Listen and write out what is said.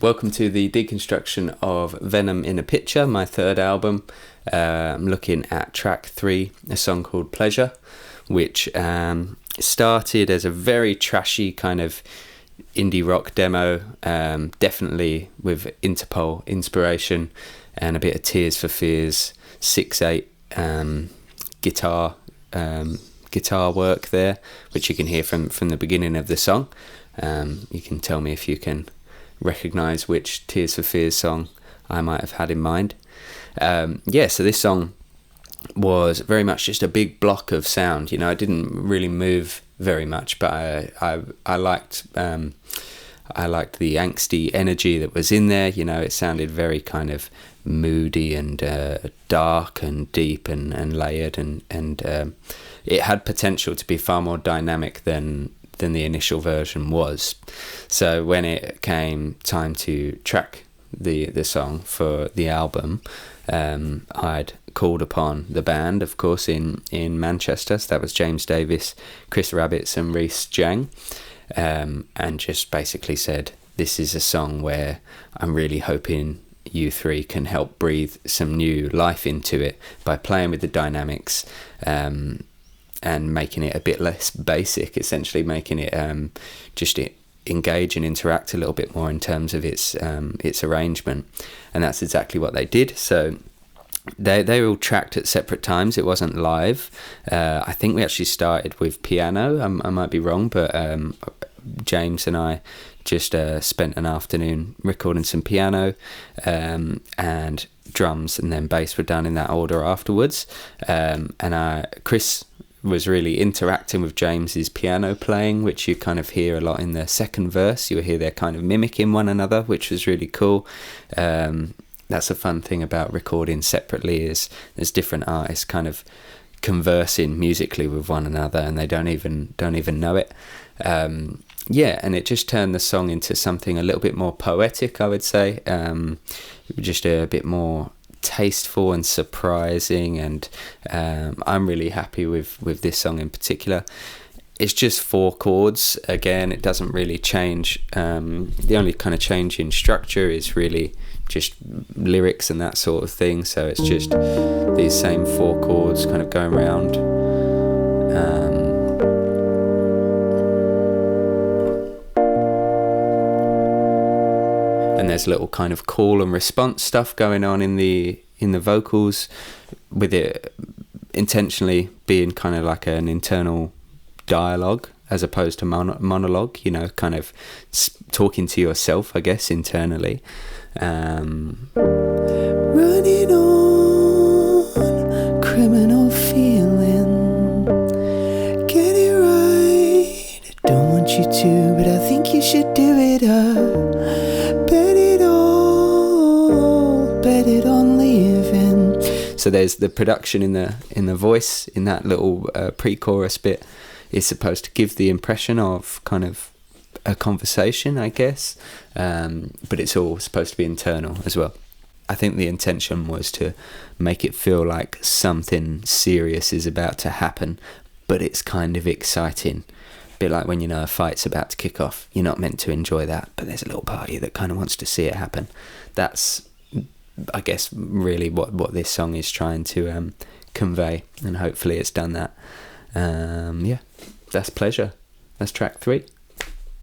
Welcome to the deconstruction of Venom in a Picture, my third album. I'm looking at track 3, a song called Pleasure, which started as a very trashy kind of indie rock demo, definitely with Interpol inspiration and a bit of Tears for Fears 6/8 guitar work there, which you can hear from the beginning of the song. You can tell me if you can recognise which Tears for Fears song I might have had in mind. So this song was very much just a big block of sound. You know, it didn't really move very much, but I liked the angsty energy that was in there. You know, it sounded very kind of moody and dark and deep and layered, and it had potential to be far more dynamic than the initial version was. So when it came time to track the song for the album, I'd called upon the band, of course, in Manchester. So that was James Davis, Chris Rabbitts and Rhys Jang, and just basically said, this is a song where I'm really hoping you three can help breathe some new life into it by playing with the dynamics, and making it a bit less basic, essentially making it just engage and interact a little bit more in terms of its arrangement. And that's exactly what they did. So they were all tracked at separate times. It wasn't live. I think we actually started with piano. I might be wrong, but James and I just spent an afternoon recording some piano, and drums and then bass were done in that order afterwards. Chris was really interacting with James's piano playing, which you kind of hear a lot in the second verse. You'll hear they're kind of mimicking one another, which was really cool. That's a fun thing about recording separately, is there's different artists kind of conversing musically with one another and they don't even know it. And it just turned the song into something a little bit more poetic, I would say. Just a bit more tasteful and surprising, and I'm really happy with this song in particular. It's just 4 chords. Again, it doesn't really change. The only kind of change in structure is really just lyrics and that sort of thing. So it's just these same 4 chords kind of going around. And there's little kind of call and response stuff going on in the vocals, with it intentionally being kind of like an internal dialogue as opposed to monologue, you know, kind of talking to yourself, I guess, internally. Running on, criminal feeling, get it right, don't want you to, but I think you should do it up. Bet it on leaving. So there's the production in the voice in that little pre-chorus bit is supposed to give the impression of kind of a conversation, I guess, but it's all supposed to be internal as well. I think the intention was to make it feel like something serious is about to happen, but it's kind of exciting. A bit like when you know a fight's about to kick off. You're not meant to enjoy that, but there's a little part of you that kind of wants to see it happen. That's, I guess, really what this song is trying to convey, and hopefully it's done that. That's Pleasure. That's track 3.